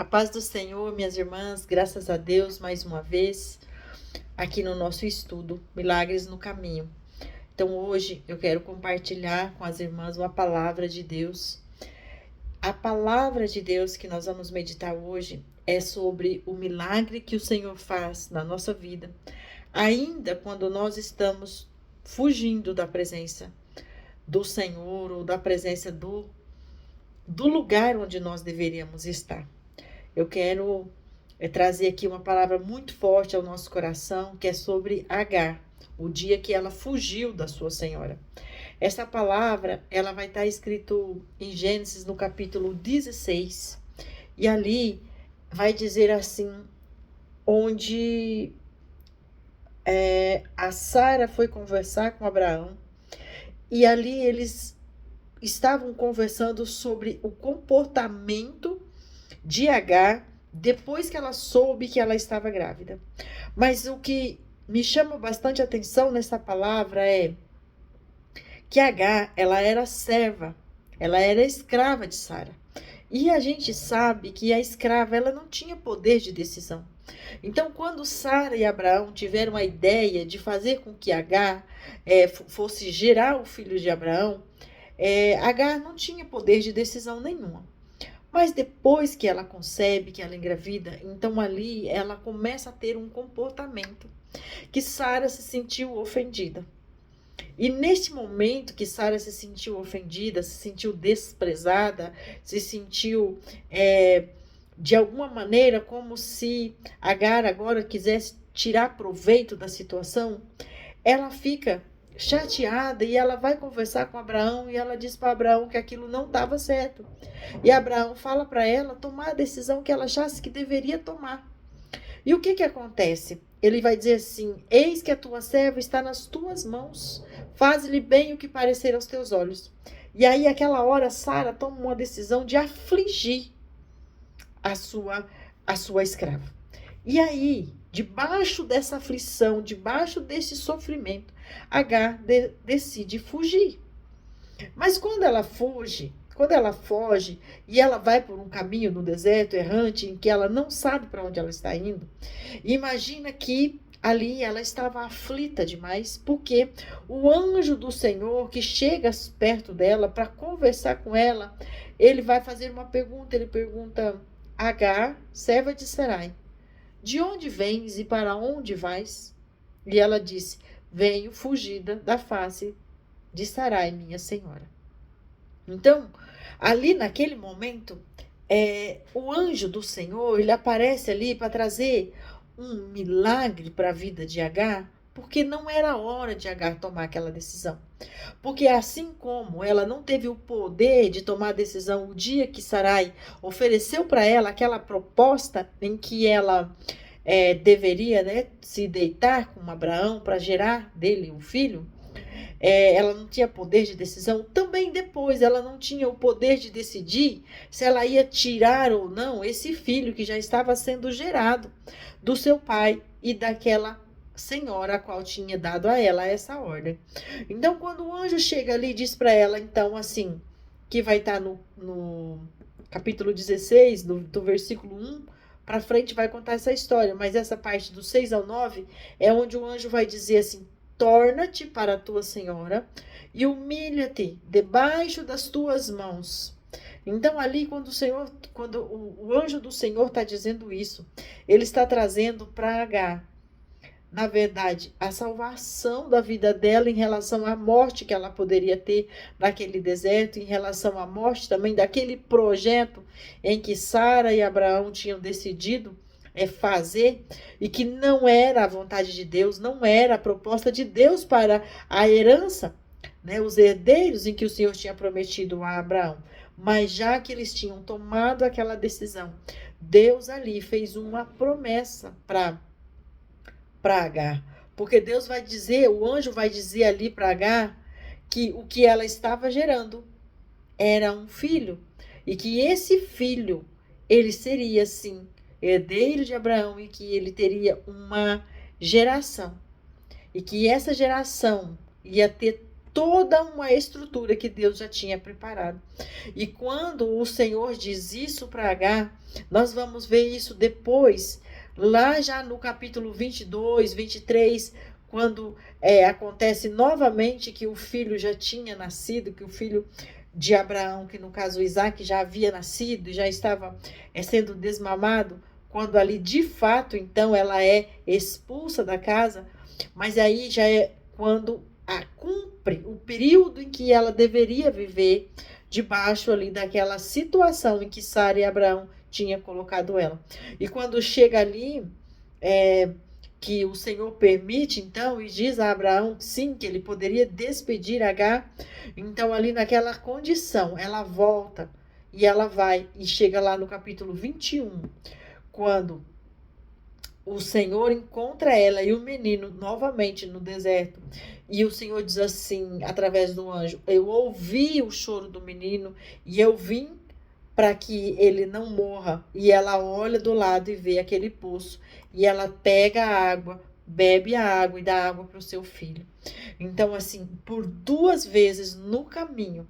A paz do Senhor, minhas irmãs, graças a Deus, mais uma vez, aqui no nosso estudo, Milagres no Caminho. Então, hoje eu quero compartilhar com as irmãs uma palavra de Deus. A palavra de Deus que nós vamos meditar hoje é sobre o milagre que o Senhor faz na nossa vida, ainda quando nós estamos fugindo da presença do Senhor ou da presença do lugar onde nós deveríamos estar. Eu quero trazer aqui uma palavra muito forte ao nosso coração, que é sobre Agar, o dia que ela fugiu da sua senhora. Essa palavra, ela vai estar escrito em Gênesis, no capítulo 16, e ali vai dizer assim, onde a Sara foi conversar com Abraão, e ali eles estavam conversando sobre o comportamento de Agar depois que ela soube que ela estava grávida. Mas o que me chama bastante atenção nessa palavra é que Agar, ela era serva, ela era escrava de Sara. E a gente sabe que a escrava, ela não tinha poder de decisão. Então, quando Sara e Abraão tiveram a ideia de fazer com que Agar fosse gerar o filho de Abraão, Agar não tinha poder de decisão nenhuma. Mas depois que ela concebe, que ela engravida, então ali ela começa a ter um comportamento que Sara se sentiu ofendida. E neste momento que Sara se sentiu ofendida, se sentiu desprezada, se sentiu de alguma maneira como se Agar agora quisesse tirar proveito da situação, ela fica chateada e ela vai conversar com Abraão e ela diz para Abraão que aquilo não estava certo. E Abraão fala para ela tomar a decisão que ela achasse que deveria tomar. E o que acontece? Ele vai dizer assim: eis que a tua serva está nas tuas mãos, faz-lhe bem o que parecer aos teus olhos. E aí, aquela hora, Sara toma uma decisão de afligir a sua escrava. E aí, debaixo dessa aflição, debaixo desse sofrimento, Agar decide fugir. Mas quando ela foge e ela vai por um caminho no deserto errante em que ela não sabe para onde ela está indo, imagina que ali ela estava aflita demais, porque o anjo do Senhor que chega perto dela para conversar com ela, ele vai fazer uma pergunta, ele pergunta: Agar, serva de Sarai, de onde vens e para onde vais? E ela disse: venho fugida da face de Sarai, minha senhora. Então, ali naquele momento, o anjo do Senhor, ele aparece ali para trazer um milagre para a vida de Agar, porque não era a hora de Agar tomar aquela decisão. Porque assim como ela não teve o poder de tomar a decisão o dia que Sarai ofereceu para ela aquela proposta em que ela deveria se deitar com Abraão para gerar dele um filho, ela não tinha poder de decisão. Também depois ela não tinha o poder de decidir se ela ia tirar ou não esse filho que já estava sendo gerado do seu pai e daquela senhora a qual tinha dado a ela essa ordem. Então, quando o anjo chega ali e diz para ela, então, assim, que vai estar no capítulo 16, do versículo 1 para frente, vai contar essa história, mas essa parte do 6 ao 9 é onde o anjo vai dizer assim: torna-te para a tua senhora e humilha-te debaixo das tuas mãos. Então ali, quando o anjo do Senhor está dizendo isso, ele está trazendo para Agar, na verdade, a salvação da vida dela em relação à morte que ela poderia ter naquele deserto, em relação à morte também daquele projeto em que Sara e Abraão tinham decidido fazer, e que não era a vontade de Deus, não era a proposta de Deus para a herança, os herdeiros em que o Senhor tinha prometido a Abraão. Mas já que eles tinham tomado aquela decisão, Deus ali fez uma promessa para Agar, porque Deus vai dizer, o anjo vai dizer ali para Agar que o que ela estava gerando era um filho, e que esse filho, ele seria sim herdeiro de Abraão, e que ele teria uma geração, e que essa geração ia ter toda uma estrutura que Deus já tinha preparado. E quando o Senhor diz isso para Agar, nós vamos ver isso depois, lá já no capítulo 22, 23, quando acontece novamente que o filho já tinha nascido, que o filho de Abraão, que no caso Isaac já havia nascido e já estava sendo desmamado, quando ali de fato então ela é expulsa da casa, mas aí já é quando cumpre o período em que ela deveria viver debaixo ali daquela situação em que Sara e Abraão tinha colocado ela. E quando chega ali, que o Senhor permite, então, e diz a Abraão, sim, que ele poderia despedir Agar, então ali naquela condição, ela volta e ela vai e chega lá no capítulo 21, quando o Senhor encontra ela e o menino novamente no deserto. E o Senhor diz assim, através do anjo: eu ouvi o choro do menino e eu vim para que ele não morra. E ela olha do lado e vê aquele poço. E ela pega a água, bebe a água e dá água para o seu filho. Então, assim, por 2 vezes no caminho,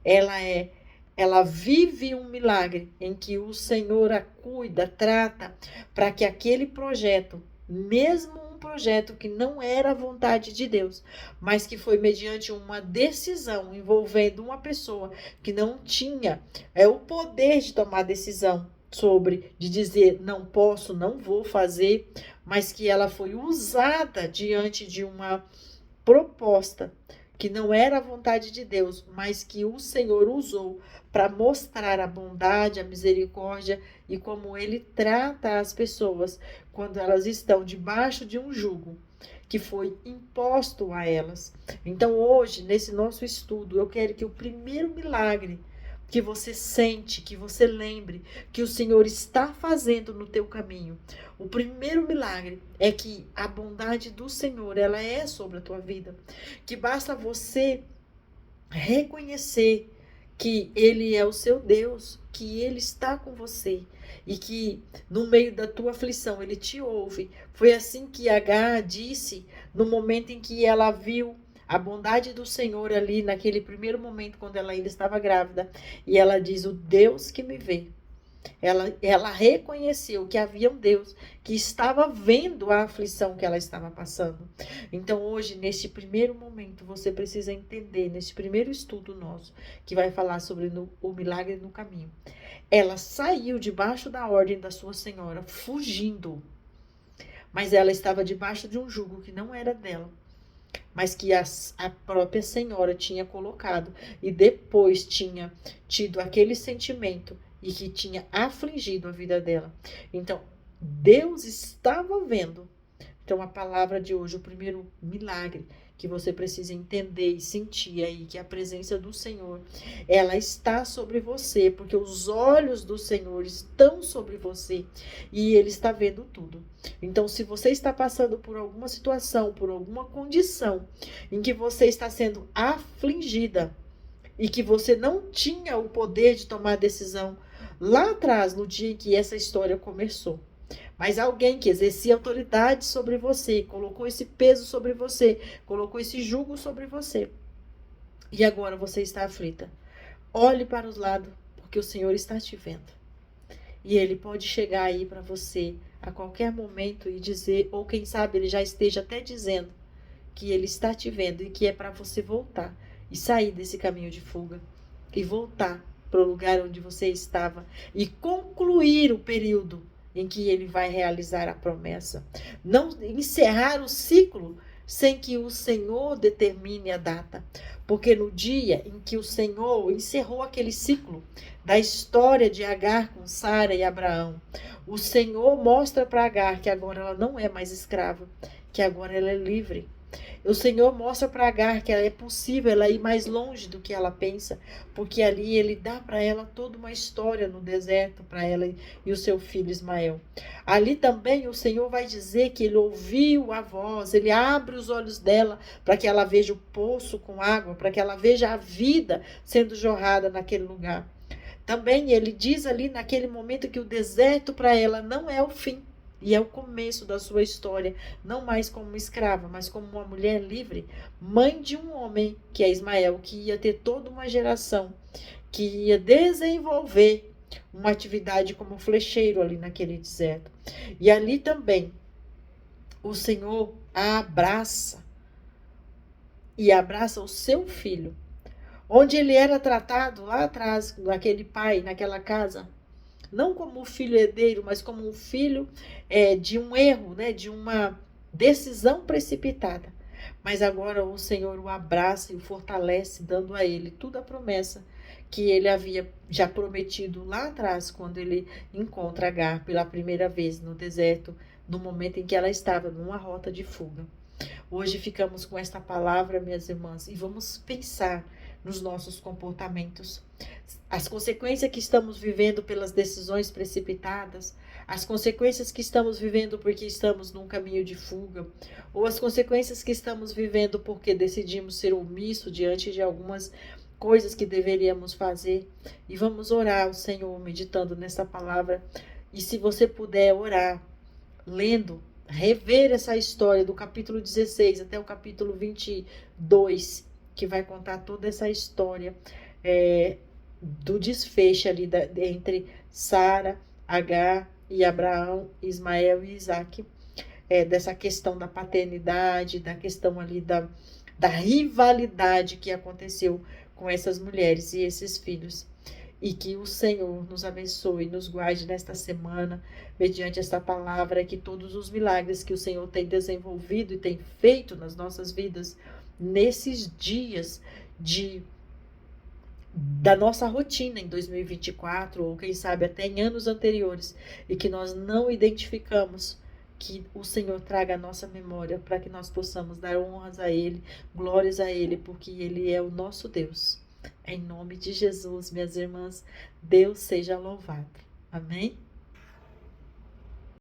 ela vive um milagre em que o Senhor a cuida, trata, para que aquele projeto, mesmo um projeto que não era a vontade de Deus, mas que foi mediante uma decisão envolvendo uma pessoa que não tinha o poder de tomar decisão de dizer não posso, não vou fazer, mas que ela foi usada diante de uma proposta que não era a vontade de Deus, mas que o Senhor usou para mostrar a bondade, a misericórdia e como ele trata as pessoas quando elas estão debaixo de um jugo que foi imposto a elas. Então hoje, nesse nosso estudo, eu quero que o primeiro milagre que você sente, que você lembre que o Senhor está fazendo no teu caminho. O primeiro milagre é que a bondade do Senhor, ela é sobre a tua vida. Que basta você reconhecer que Ele é o seu Deus, que Ele está com você e que no meio da tua aflição Ele te ouve. Foi assim que Agar disse no momento em que ela viu a bondade do Senhor ali naquele primeiro momento quando ela ainda estava grávida. E ela diz: o Deus que me vê. Ela reconheceu que havia um Deus que estava vendo a aflição que ela estava passando. Então hoje, neste primeiro momento, você precisa entender, neste primeiro estudo nosso, que vai falar sobre o milagre no caminho. Ela saiu debaixo da ordem da sua senhora, fugindo. Mas ela estava debaixo de um jugo que não era dela, mas que a própria senhora tinha colocado e depois tinha tido aquele sentimento e que tinha afligido a vida dela. Então, Deus estava vendo. Então, a palavra de hoje, o primeiro milagre que você precisa entender e sentir aí, que a presença do Senhor, ela está sobre você, porque os olhos do Senhor estão sobre você e Ele está vendo tudo. Então, se você está passando por alguma situação, por alguma condição em que você está sendo afligida e que você não tinha o poder de tomar decisão lá atrás, no dia em que essa história começou, mas alguém que exercia autoridade sobre você, colocou esse peso sobre você, colocou esse jugo sobre você, e agora você está aflita. Olhe para os lados, porque o Senhor está te vendo. E Ele pode chegar aí para você a qualquer momento e dizer, ou quem sabe Ele já esteja até dizendo que Ele está te vendo e que é para você voltar e sair desse caminho de fuga e voltar para o lugar onde você estava e concluir o período em que Ele vai realizar a promessa. Não encerrar o ciclo sem que o Senhor determine a data. Porque no dia em que o Senhor encerrou aquele ciclo da história de Agar com Sara e Abraão, o Senhor mostra para Agar que agora ela não é mais escrava, que agora ela é livre. O Senhor mostra para Agar que é possível ela ir mais longe do que ela pensa, porque ali Ele dá para ela toda uma história no deserto, para ela e o seu filho Ismael. Ali também o Senhor vai dizer que Ele ouviu a voz, Ele abre os olhos dela para que ela veja o poço com água, para que ela veja a vida sendo jorrada naquele lugar. Também Ele diz ali naquele momento que o deserto para ela não é o fim. E é o começo da sua história, não mais como uma escrava, mas como uma mulher livre, mãe de um homem, que é Ismael, que ia ter toda uma geração, que ia desenvolver uma atividade como flecheiro ali naquele deserto. E ali também o Senhor a abraça e abraça o seu filho, onde ele era tratado lá atrás, naquele pai, naquela casa, não como um filho herdeiro, mas como um filho de um erro, né, de uma decisão precipitada. Mas agora o Senhor o abraça e o fortalece, dando a ele toda a promessa que ele havia já prometido lá atrás, quando ele encontra Agar pela primeira vez no deserto, no momento em que ela estava numa rota de fuga. Hoje ficamos com esta palavra, minhas irmãs, e vamos pensar nos nossos comportamentos. As consequências que estamos vivendo pelas decisões precipitadas, as consequências que estamos vivendo porque estamos num caminho de fuga, ou as consequências que estamos vivendo porque decidimos ser omisso diante de algumas coisas que deveríamos fazer. E vamos orar ao Senhor, meditando nessa palavra. E se você puder orar, lendo, rever essa história do capítulo 16 até o capítulo 22, que vai contar toda essa história do desfecho ali entre Sara, Agar e Abraão, Ismael e Isaac, dessa questão da paternidade, da questão ali da rivalidade que aconteceu com essas mulheres e esses filhos. E que o Senhor nos abençoe, nos guarde nesta semana, mediante esta palavra, que todos os milagres que o Senhor tem desenvolvido e tem feito nas nossas vidas, nesses dias da nossa rotina em 2024, ou quem sabe até em anos anteriores, e que nós não identificamos, que o Senhor traga a nossa memória, para que nós possamos dar honras a Ele, glórias a Ele, porque Ele é o nosso Deus. Em nome de Jesus, minhas irmãs, Deus seja louvado. Amém?